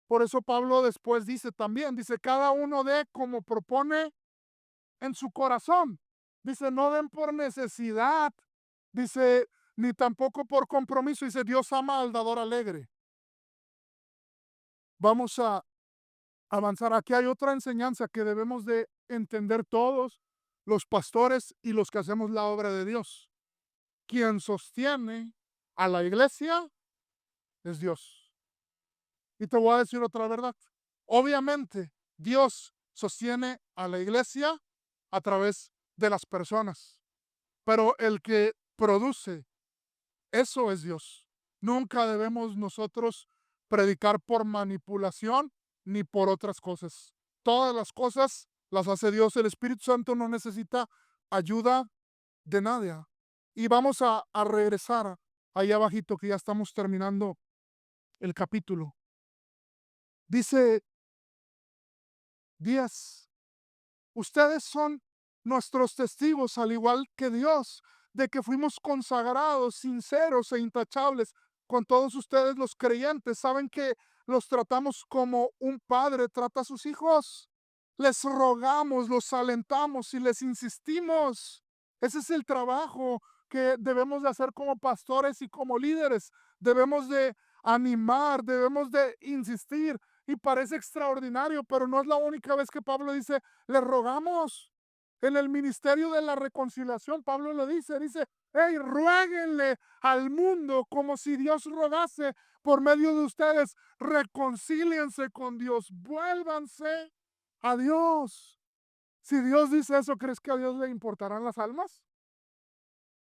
Por eso Pablo después dice también, dice, cada uno dé como propone en su corazón. Dice, no den por necesidad, dice, ni tampoco por compromiso. Dice, Dios ama al dador alegre. Vamos a avanzar. Aquí hay otra enseñanza que debemos de entender todos los pastores y los que hacemos la obra de Dios. Quien sostiene a la iglesia es Dios. Y te voy a decir otra verdad. Obviamente, Dios sostiene a la iglesia a través de las personas, pero el que produce, eso es Dios. Nunca debemos nosotros predicar por manipulación ni por otras cosas. Todas las cosas las hace Dios. El Espíritu Santo no necesita ayuda de nadie. Y vamos a regresar ahí abajito que ya estamos terminando el capítulo. Dice 10. Ustedes son nuestros testigos, al igual que Dios, de que fuimos consagrados, sinceros e intachables con todos ustedes los creyentes. Saben que los tratamos como un padre trata a sus hijos. Les rogamos, los alentamos y les insistimos. Ese es el trabajo que debemos de hacer como pastores y como líderes. Debemos de animar, debemos de insistir. Y parece extraordinario, pero no es la única vez que Pablo dice, le rogamos. En el ministerio de la reconciliación, Pablo lo dice, hey, ruéguenle al mundo como si Dios rogase por medio de ustedes, reconcíliense con Dios, vuélvanse a Dios. Si Dios dice eso, ¿crees que a Dios le importarán las almas?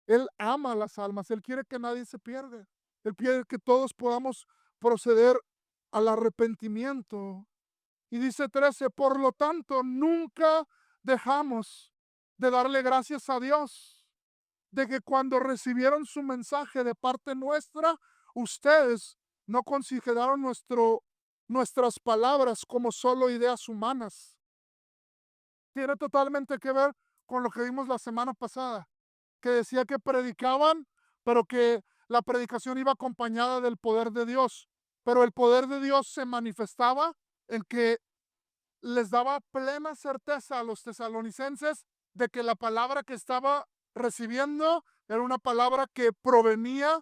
Él ama las almas, Él quiere que nadie se pierda, Él quiere que todos podamos proceder al arrepentimiento. Y dice 13, por lo tanto, nunca dejamos de darle gracias a Dios de que cuando recibieron su mensaje de parte nuestra, ustedes no consideraron nuestras palabras como solo ideas humanas. Tiene totalmente que ver con lo que vimos la semana pasada, que decía que predicaban, pero que la predicación iba acompañada del poder de Dios. Pero el poder de Dios se manifestaba en que les daba plena certeza a los tesalonicenses de que la palabra que estaba recibiendo era una palabra que provenía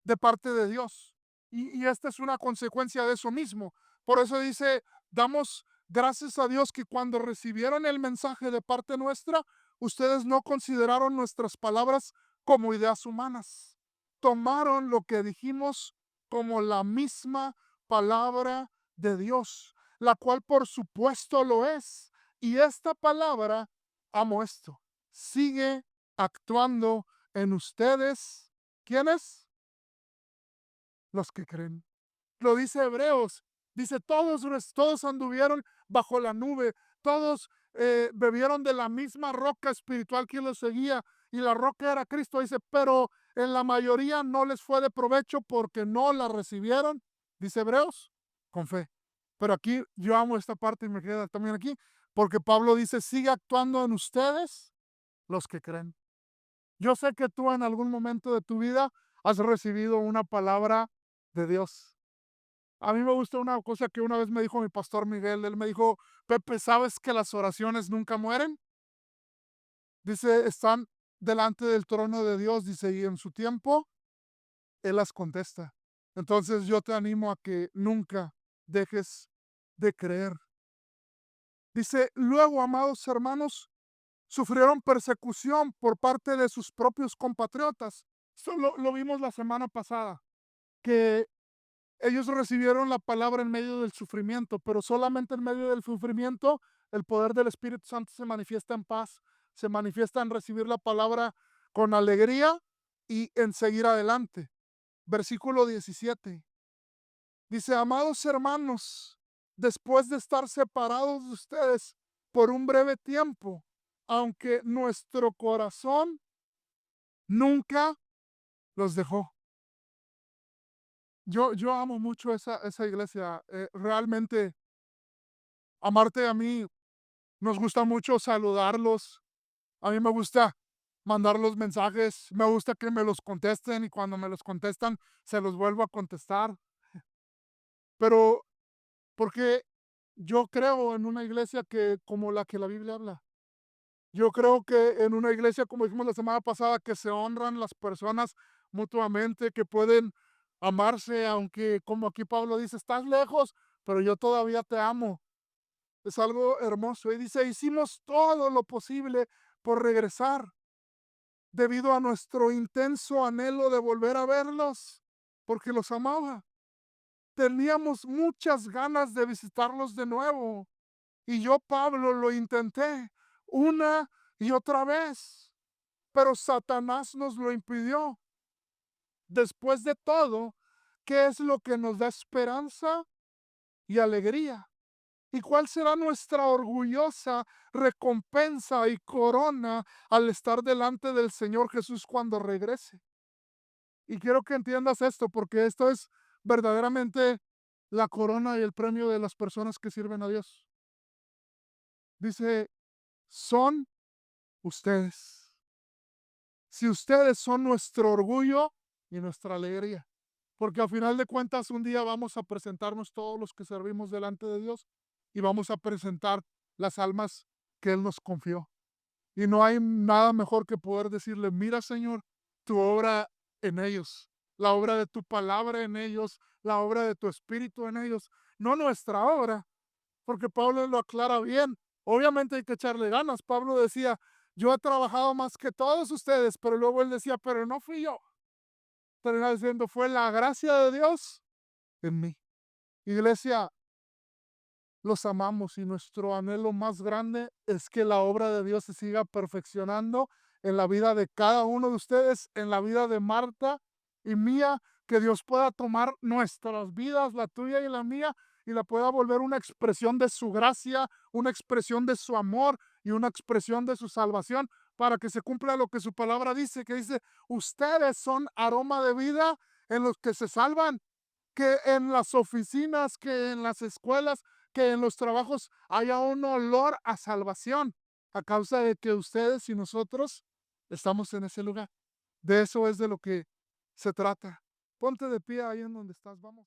de parte de Dios. Y esta es una consecuencia de eso mismo. Por eso dice, damos gracias a Dios que cuando recibieron el mensaje de parte nuestra, ustedes no consideraron nuestras palabras como ideas humanas. Tomaron lo que dijimos como la misma palabra de Dios, la cual por supuesto lo es. Y esta palabra, amo esto, sigue actuando en ustedes. ¿Quiénes? Los que creen. Lo dice Hebreos, dice, todos anduvieron bajo la nube, todos bebieron de la misma roca espiritual que los seguía, y la roca era Cristo, dice, pero en la mayoría no les fue de provecho porque no la recibieron, dice Hebreos, con fe. Pero aquí yo amo esta parte y me queda también aquí, porque Pablo dice, sigue actuando en ustedes los que creen. Yo sé que tú en algún momento de tu vida has recibido una palabra de Dios. A mí me gusta una cosa que una vez me dijo mi pastor Miguel. Él me dijo, Pepe, ¿sabes que las oraciones nunca mueren? Dice, están delante del trono de Dios, dice, y en su tiempo Él las contesta. Entonces yo te animo a que nunca dejes de creer. Dice, luego, amados hermanos, sufrieron persecución por parte de sus propios compatriotas. Esto lo vimos la semana pasada, que ellos recibieron la palabra en medio del sufrimiento, pero solamente en medio del sufrimiento el poder del Espíritu Santo se manifiesta en paz, se manifiesta en recibir la palabra con alegría y en seguir adelante. Versículo 17. Dice, amados hermanos, después de estar separados de ustedes por un breve tiempo, aunque nuestro corazón nunca los dejó. Yo amo mucho esa iglesia. Realmente, amarte a mí, nos gusta mucho saludarlos. A mí me gusta mandar los mensajes. Me gusta que me los contesten y cuando me los contestan, se los vuelvo a contestar. Pero porque yo creo en una iglesia que como la que la Biblia habla. Yo creo que en una iglesia, como dijimos la semana pasada, que se honran las personas mutuamente, que pueden amarse, aunque como aquí Pablo dice, estás lejos, pero yo todavía te amo. Es algo hermoso. Y dice, hicimos todo lo posible por regresar, debido a nuestro intenso anhelo de volver a verlos, porque los amaba. Teníamos muchas ganas de visitarlos de nuevo. Y yo, Pablo, lo intenté una y otra vez, pero Satanás nos lo impidió. Después de todo, ¿qué es lo que nos da esperanza y alegría? ¿Y cuál será nuestra orgullosa recompensa y corona al estar delante del Señor Jesús cuando regrese? Y quiero que entiendas esto, porque esto es verdaderamente la corona y el premio de las personas que sirven a Dios. Dice, son ustedes. Si ustedes son nuestro orgullo y nuestra alegría. Porque al final de cuentas un día vamos a presentarnos todos los que servimos delante de Dios y vamos a presentar las almas que Él nos confió. Y no hay nada mejor que poder decirle, mira Señor, tu obra en ellos, la obra de tu palabra en ellos, la obra de tu espíritu en ellos, no nuestra obra, porque Pablo lo aclara bien. Obviamente hay que echarle ganas. Pablo decía, yo he trabajado más que todos ustedes, pero luego él decía, pero no fui yo. Terminaba diciendo, fue la gracia de Dios en mí. Iglesia, los amamos y nuestro anhelo más grande es que la obra de Dios se siga perfeccionando en la vida de cada uno de ustedes, en la vida de Marta y mía, que Dios pueda tomar nuestras vidas, la tuya y la mía, y la pueda volver una expresión de su gracia, una expresión de su amor y una expresión de su salvación, para que se cumpla lo que su palabra dice, que dice, ustedes son aroma de vida en los que se salvan, que en las oficinas, que en las escuelas, que en los trabajos haya un olor a salvación a causa de que ustedes y nosotros estamos en ese lugar. De eso es de lo que se trata. Ponte de pie ahí en donde estás, vamos.